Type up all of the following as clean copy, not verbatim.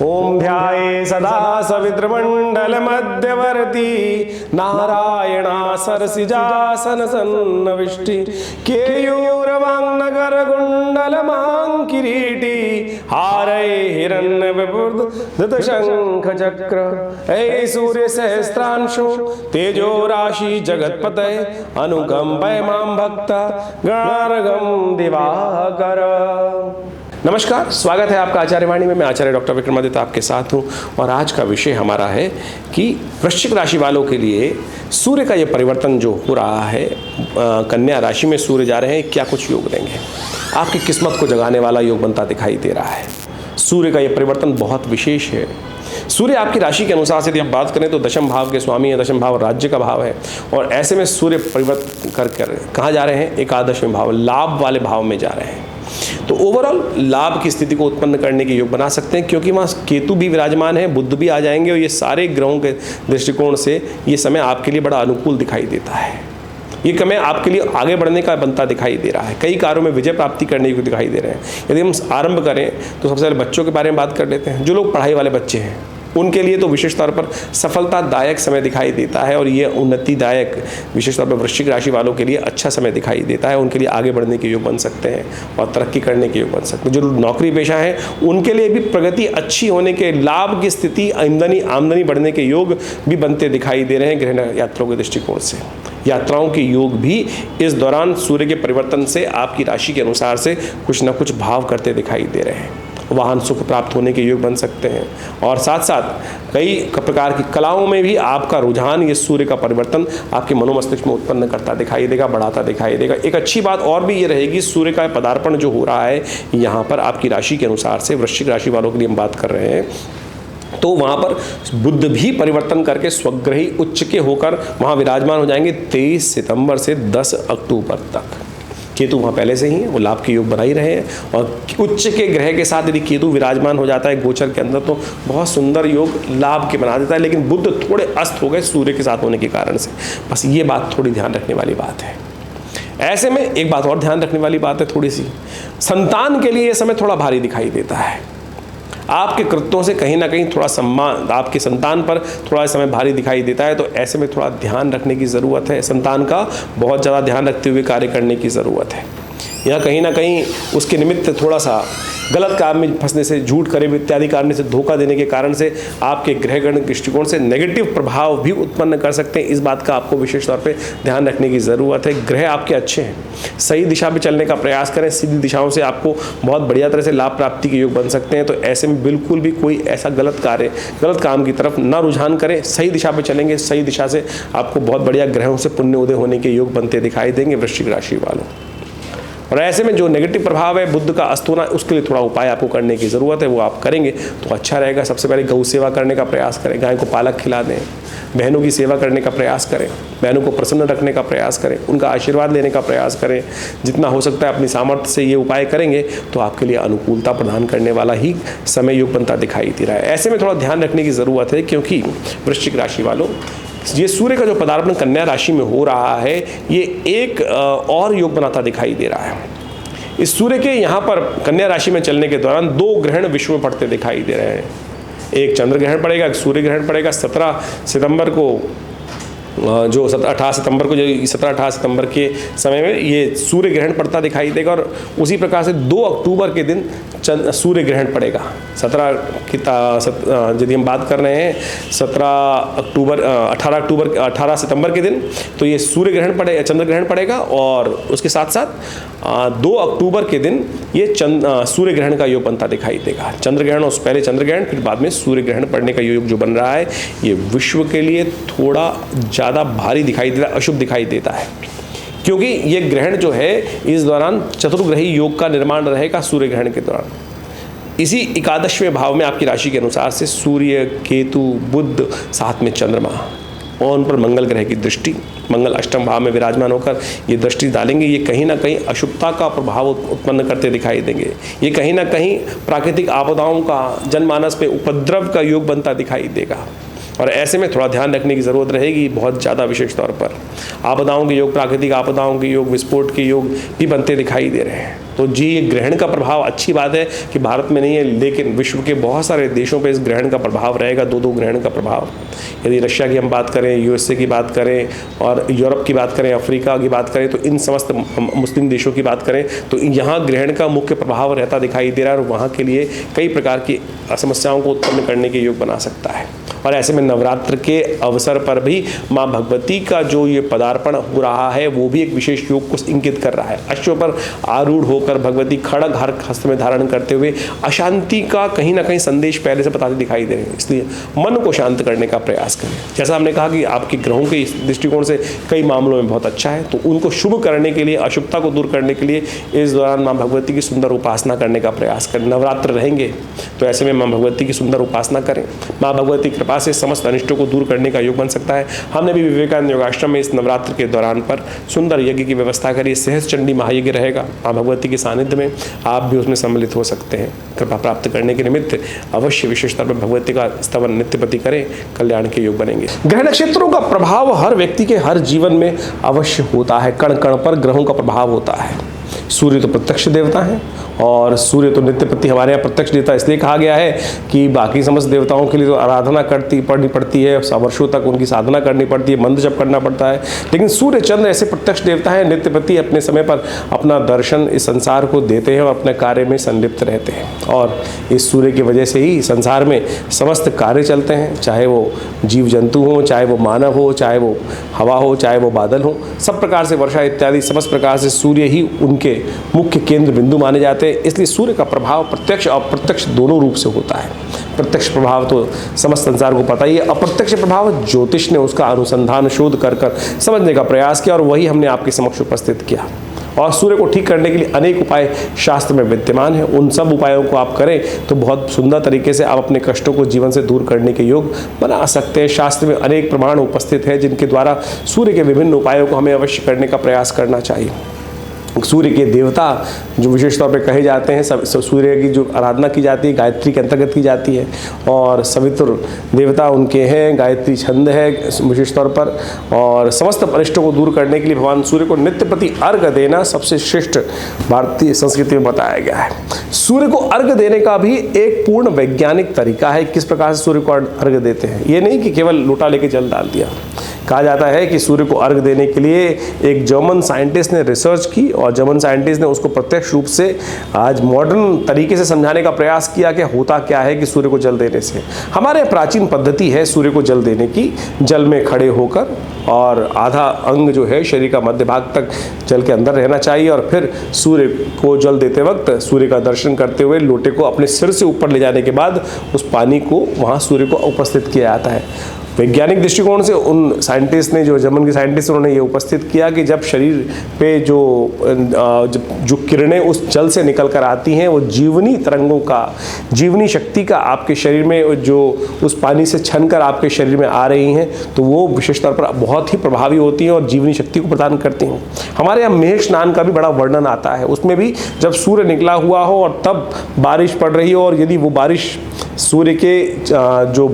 ओम ध्याये सदा सवितृमंडल मध्यवर्ती नारायणा सरसिजासन सन्नविष्टि केयूरवांगनगर कुंडल मां किरीटी हारय हिरण्य विपुर्ध शंख चक्र ऐ सूर्य सहस्त्रांशु तेजो राशि जगतपतये अनुकंपय मां भक्ता गणार्घं दिवाकर। नमस्कार, स्वागत है आपका आचार्य वाणी में। मैं आचार्य डॉक्टर विक्रमादित्य आपके साथ हूं और आज का विषय हमारा है कि वृश्चिक राशि वालों के लिए सूर्य का ये परिवर्तन जो हो रहा है, कन्या राशि में सूर्य जा रहे हैं, क्या कुछ योग देंगे। आपकी किस्मत को जगाने वाला योग बनता दिखाई दे रहा है। सूर्य का ये परिवर्तन बहुत विशेष है। सूर्य आपकी राशि के अनुसार से यदि हम बात करें तो दशम भाव के स्वामी है। दशम भाव राज्य का भाव है और ऐसे में सूर्य परिवर्तन कर कहाँ जा रहे हैं? एकादशवें भाव, लाभ वाले भाव में जा रहे हैं। तो ओवरऑल लाभ की स्थिति को उत्पन्न करने के योग बना सकते हैं, क्योंकि वहाँ केतु भी विराजमान है, बुध भी आ जाएंगे और ये सारे ग्रहों के दृष्टिकोण से ये समय आपके लिए बड़ा अनुकूल दिखाई देता है। ये समय आपके लिए आगे बढ़ने का बनता दिखाई दे रहा है। कई कार्यों में विजय प्राप्ति करने को दिखाई दे रहे हैं। यदि हम आरंभ करें तो सबसे पहले बच्चों के बारे में बात कर लेते हैं। जो लोग पढ़ाई वाले बच्चे हैं उनके लिए तो विशेष तौर पर सफलतादायक समय दिखाई देता है और ये उन्नतिदायक विशेष तौर पर वृश्चिक राशि वालों के लिए अच्छा समय दिखाई देता है। उनके लिए आगे बढ़ने के योग बन सकते हैं और तरक्की करने के योग बन सकते हैं। जो नौकरी पेशा है उनके लिए भी प्रगति अच्छी होने के, लाभ की स्थिति, आमदनी बढ़ने के योग भी बनते दिखाई दे रहे हैं। गृह यात्राओं के दृष्टिकोण से यात्राओं के योग भी इस दौरान सूर्य के परिवर्तन से आपकी राशि के अनुसार से कुछ न कुछ भाव करते दिखाई दे रहे हैं। वाहन सुख प्राप्त होने के योग बन सकते हैं और साथ साथ कई प्रकार की कलाओं में भी आपका रुझान, ये सूर्य का परिवर्तन आपके मनोमस्तिष्क में उत्पन्न करता दिखाई देगा, बढ़ाता दिखाई देगा। एक अच्छी बात और भी ये रहेगी, सूर्य का पदार्पण जो हो रहा है यहाँ पर आपकी राशि के अनुसार से, वृश्चिक राशि वालों के लिए हम बात कर रहे हैं, तो वहाँ पर बुध भी परिवर्तन करके स्वग्रही उच्च के होकर वहाँ विराजमान हो जाएंगे 23 सितंबर से 10 अक्टूबर तक। केतु वहाँ पहले से ही है, वो लाभ के योग बना ही रहे हैं और उच्च के ग्रह के साथ यदि केतु विराजमान हो जाता है गोचर के अंदर तो बहुत सुंदर योग लाभ के बना देता है। लेकिन बुध थोड़े अस्त हो गए सूर्य के साथ होने के कारण से, बस ये बात थोड़ी ध्यान रखने वाली बात है। ऐसे में एक बात और ध्यान रखने वाली बात है थोड़ी सी, संतान के लिए ये समय थोड़ा भारी दिखाई देता है। आपके कृत्यों से कहीं ना कहीं थोड़ा सम्मान आपके संतान पर थोड़ा समय भारी दिखाई देता है, तो ऐसे में थोड़ा ध्यान रखने की ज़रूरत है। संतान का बहुत ज़्यादा ध्यान रखते हुए कार्य करने की ज़रूरत है। या कहीं ना कहीं उसके निमित्त थोड़ा सा गलत काम में फंसने से, झूठ करे इत्यादि करने से, धोखा देने के कारण से आपके ग्रहगण दृष्टिकोण से नेगेटिव प्रभाव भी उत्पन्न कर सकते हैं। इस बात का आपको विशेष तौर पे ध्यान रखने की ज़रूरत है। ग्रह आपके अच्छे हैं, सही दिशा में चलने का प्रयास करें, सीधी दिशाओं से आपको बहुत बढ़िया तरह से लाभ प्राप्ति के योग बन सकते हैं। तो ऐसे में बिल्कुल भी कोई ऐसा गलत काम की तरफ ना रुझान करें। सही दिशा पर चलेंगे, सही दिशा से आपको बहुत बढ़िया ग्रहों से पुण्य उदय होने के योग बनते दिखाई देंगे वृश्चिक राशि वालों। और ऐसे में जो नेगेटिव प्रभाव है बुध का अस्त होना, उसके लिए थोड़ा उपाय आपको करने की ज़रूरत है, वो आप करेंगे तो अच्छा रहेगा। सबसे पहले गौ सेवा करने का प्रयास करें, गाय को पालक खिला दें, बहनों की सेवा करने का प्रयास करें, बहनों को प्रसन्न रखने का प्रयास करें, उनका आशीर्वाद लेने का प्रयास करें। जितना हो सकता है अपनी सामर्थ्य से ये उपाय करेंगे तो आपके लिए अनुकूलता प्रदान करने वाला ही समय योग बनता दिखाई दे रहा है। ऐसे में थोड़ा ध्यान रखने की ज़रूरत है, क्योंकि वृश्चिक राशि वालों, ये सूर्य का जो पदार्पण कन्या राशि में हो रहा है, ये एक और योग बनाता दिखाई दे रहा है। इस सूर्य के यहाँ पर कन्या राशि में चलने के दौरान 2 ग्रहण विश्व में पड़ते दिखाई दे रहे हैं। एक चंद्र ग्रहण पड़ेगा, एक सूर्य ग्रहण पड़ेगा 17 सितंबर को, जो 18 सितंबर के समय में ये सूर्य ग्रहण पड़ता दिखाई देगा और उसी प्रकार से 2 अक्टूबर के दिन सूर्य ग्रहण पड़ेगा। 17 यदि हम बात कर रहे हैं 18 सितंबर के दिन, तो ये सूर्य ग्रहण पड़ेगा, चंद्र ग्रहण पड़ेगा और उसके साथ साथ 2 अक्टूबर के दिन ये सूर्य ग्रहण का योग बनता दिखाई देगा। चंद्र ग्रहण और पहले चंद्र ग्रहण, फिर बाद में सूर्य ग्रहण पड़ने का योग जो बन रहा है, ये विश्व के लिए थोड़ा ज़्यादा भारी दिखाई देता है, अशुभ दिखाई देता है, क्योंकि ये ग्रहण जो है इस दौरान चतुर्ग्रही योग का निर्माण रहेगा। सूर्य ग्रहण के दौरान इसी एकादशवें भाव में आपकी राशि के अनुसार से सूर्य, केतु, बुध, साथ में चंद्रमा और उन पर मंगल ग्रह की दृष्टि, मंगल अष्टम भाव में विराजमान होकर ये दृष्टि डालेंगे। ये कहीं ना कहीं अशुभता का प्रभाव उत्पन्न करते दिखाई देंगे। ये कहीं ना कहीं प्राकृतिक आपदाओं का, जनमानस पे उपद्रव का योग बनता दिखाई देगा। और ऐसे में थोड़ा ध्यान रखने की ज़रूरत रहेगी बहुत ज़्यादा, विशेष तौर पर आपदाओं के योग, प्राकृतिक आपदाओं के योग, विस्फोट के योग भी बनते दिखाई दे रहे हैं। तो जी, ये ग्रहण का प्रभाव अच्छी बात है कि भारत में नहीं है, लेकिन विश्व के बहुत सारे देशों पे इस ग्रहण का प्रभाव रहेगा, दो ग्रहण का प्रभाव। यदि रशिया की हम बात करें, यूएसए की बात करें और यूरोप की बात करें, अफ्रीका की बात करें, तो इन समस्त मुस्लिम देशों की बात करें तो यहाँ ग्रहण का मुख्य प्रभाव रहता दिखाई दे रहा है और वहाँ के लिए कई प्रकार की समस्याओं को उत्पन्न करने के योग बना सकता है। और ऐसे में नवरात्र के अवसर पर भी माँ भगवती का जो ये पदार्पण हो रहा है वो भी एक विशेष योग को इंगित कर रहा है। अश्व पर आरूढ़ होकर भगवती खड़ग हर हस्त में धारण करते हुए अशांति का कहीं ना कहीं संदेश पहले से बताते दिखाई दे रहे हैं। इसलिए मन को शांत करने का प्रयास करें। जैसा हमने कहा कि आपके ग्रहों के दृष्टिकोण से कई मामलों में बहुत अच्छा है, तो उनको शुभ करने के लिए, अशुभता को दूर करने के लिए इस दौरान माँ भगवती की सुंदर उपासना करने का प्रयास करें। नवरात्र रहेंगे तो ऐसे में माँ भगवती की सुंदर उपासना करें। माँ भगवती कृपा से समस्त अनिष्टों को दूर करने का योग बन सकता है। हमने भी विवेकानंद योगाश्रम में इस नवरात्र के दौरान पर सुंदर यज्ञ की व्यवस्था करी। सहस्त्र चंडी महायज्ञ रहेगा माँ भगवती के सानिध्य में, आप भी उसमें सम्मिलित हो सकते हैं। कृपा प्राप्त करने के निमित्त अवश्य विशेष तौर पर भगवती का स्तवन नित्यपति करें, कल्याण के योग बनेंगे। ग्रह नक्षत्रों का प्रभाव हर व्यक्ति के हर जीवन में अवश्य होता है। कण कण पर ग्रहों का प्रभाव होता है। सूर्य तो प्रत्यक्ष देवता है और सूर्य तो नित्यपति हमारे यहाँ प्रत्यक्ष देवता इसलिए कहा गया है कि बाकी समस्त देवताओं के लिए तो आराधना पड़नी पड़ती है, वर्षों तक उनकी साधना करनी पड़ती है, मंत्र जप करना पड़ता है, लेकिन सूर्य चंद्र ऐसे प्रत्यक्ष देवता है, नित्यपति अपने समय पर अपना दर्शन इस संसार को देते हैं और अपने कार्य में संलिप्त रहते हैं। और इस सूर्य की वजह से ही संसार में समस्त कार्य चलते हैं, चाहे वो जीव जंतु हों, चाहे वो मानव हो, चाहे वो हवा हो, चाहे वो बादल हो, सब प्रकार से वर्षा इत्यादि समस्त प्रकार से सूर्य ही उनके मुख्य केंद्र बिंदु माने जाते हैं। इसलिए सूर्य का प्रभाव प्रत्यक्ष और अप्रत्यक्ष दोनों रूप से होता है। प्रत्यक्ष प्रभाव तो समस्त संसार को पता ही है, अप्रत्यक्ष प्रभाव ज्योतिष ने उसका अनुसंधान शोध कर समझने का प्रयास किया और वही हमने आपके समक्ष उपस्थित किया। और सूर्य को ठीक करने के लिए अनेक उपाय शास्त्र में विद्यमान है। उन सब उपायों को आप करें तो बहुत सुंदर तरीके से आप अपने कष्टों को जीवन से दूर करने के योग बना सकते हैं। शास्त्र में अनेक प्रमाण उपस्थित है जिनके द्वारा सूर्य के विभिन्न उपायों को हमें अवश्य करने का प्रयास करना चाहिए। सूर्य के देवता जो विशेष तौर पे कहे जाते हैं, सूर्य की जो आराधना की जाती है गायत्री के अंतर्गत की जाती है और सवितुर देवता उनके हैं, गायत्री छंद है विशेष तौर पर। और समस्त अनिष्टों को दूर करने के लिए भगवान सूर्य को नित्य प्रति अर्घ देना सबसे श्रेष्ठ भारतीय संस्कृति में बताया गया है। सूर्य को अर्घ देने का भी एक पूर्ण वैज्ञानिक तरीका है। किस प्रकार से सूर्य को अर्घ देते हैं, ये नहीं कि केवल लोटा लेके जल डाल दिया। कहा जाता है कि सूर्य को अर्घ देने के लिए एक जर्मन साइंटिस्ट ने रिसर्च की और जर्मन साइंटिस्ट ने उसको प्रत्यक्ष रूप से आज मॉडर्न तरीके से समझाने का प्रयास किया कि होता क्या है कि सूर्य को जल देने से। हमारे प्राचीन पद्धति है सूर्य को जल देने की, जल में खड़े होकर और आधा अंग जो है शरीर का मध्य भाग तक जल के अंदर रहना चाहिए और फिर सूर्य को जल देते वक्त सूर्य का दर्शन करते हुए लोटे को अपने सिर से ऊपर ले जाने के बाद उस पानी को वहाँ सूर्य को उपस्थित किया जाता है। वैज्ञानिक दृष्टिकोण से उन साइंटिस्ट ने, जो जर्मन के साइंटिस्ट उन्होंने ये उपस्थित किया कि जब शरीर पे जो किरणें उस जल से निकल कर आती हैं वो जीवनी तरंगों का, जीवनी शक्ति का आपके शरीर में जो उस पानी से छन कर आपके शरीर में आ रही हैं तो वो विशेष तौर पर बहुत ही प्रभावी होती हैं और जीवनी शक्ति को प्रदान करती हैं। हमारे यहाँ मेघ स्नान का भी बड़ा वर्णन आता है। उसमें भी जब सूर्य निकला हुआ हो और तब बारिश पड़ रही हो और यदि वो बारिश सूर्य के जो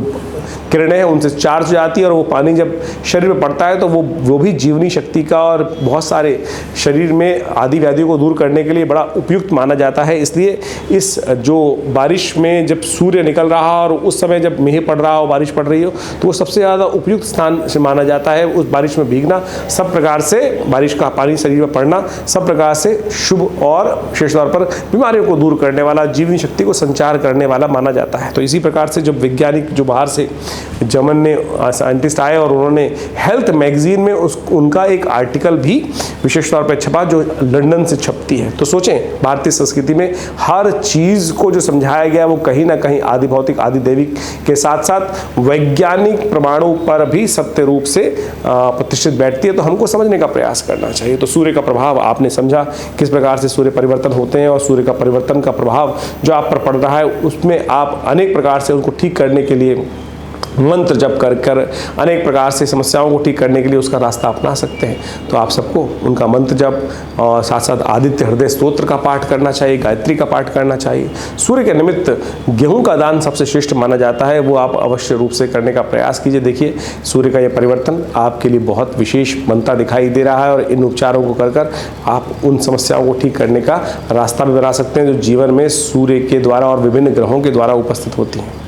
किरणें हैं उनसे चार्ज हो जाती है और वो पानी जब शरीर में पड़ता है तो वो भी जीवनी शक्ति का और बहुत सारे शरीर में आदि व्याधियों को दूर करने के लिए बड़ा उपयुक्त माना जाता है। इसलिए इस जो बारिश में जब सूर्य निकल रहा और उस समय जब मेघ पड़ रहा हो, बारिश पड़ रही हो, तो वो सबसे ज़्यादा उपयुक्त स्थान से माना जाता है। उस बारिश में भीगना सब प्रकार से, बारिश का पानी शरीर में पड़ना सब प्रकार से शुभ और विशेष तौर पर बीमारियों को दूर करने वाला, जीवनी शक्ति को संचार करने वाला माना जाता है। तो इसी प्रकार से जब वैज्ञानिक जो बाहर से जर्मन ने साइंटिस्ट आए और उन्होंने हेल्थ मैगजीन में उनका एक आर्टिकल भी विशेष तौर पर छपा जो लंदन से छपती है। तो सोचें, भारतीय संस्कृति में हर चीज़ को जो समझाया गया वो कहीं ना कहीं आदि भौतिक आदि दैविक के साथ साथ वैज्ञानिक प्रमाणों पर भी सत्य रूप से प्रतिष्ठित बैठती है। तो हमको समझने का प्रयास करना चाहिए। तो सूर्य का प्रभाव आपने समझा, किस प्रकार से सूर्य परिवर्तन होते हैं और सूर्य का परिवर्तन का प्रभाव जो आप पर पड़ रहा है उसमें आप अनेक प्रकार से उनको ठीक करने के लिए मंत्र जप कर कर अनेक प्रकार से समस्याओं को ठीक करने के लिए उसका रास्ता अपना सकते हैं। तो आप सबको उनका मंत्र जप और साथ साथ आदित्य हृदय स्तोत्र का पाठ करना चाहिए, गायत्री का पाठ करना चाहिए। सूर्य के निमित्त गेहूं का दान सबसे श्रेष्ठ माना जाता है, वो आप अवश्य रूप से करने का प्रयास कीजिए। देखिए सूर्य का यह परिवर्तन आपके लिए बहुत विशेष बनता दिखाई दे रहा है और इन उपचारों को कर कर आप उन समस्याओं को ठीक करने का रास्ता भी बना सकते हैं जो जीवन में सूर्य के द्वारा और विभिन्न ग्रहों के द्वारा उपस्थित होती हैं।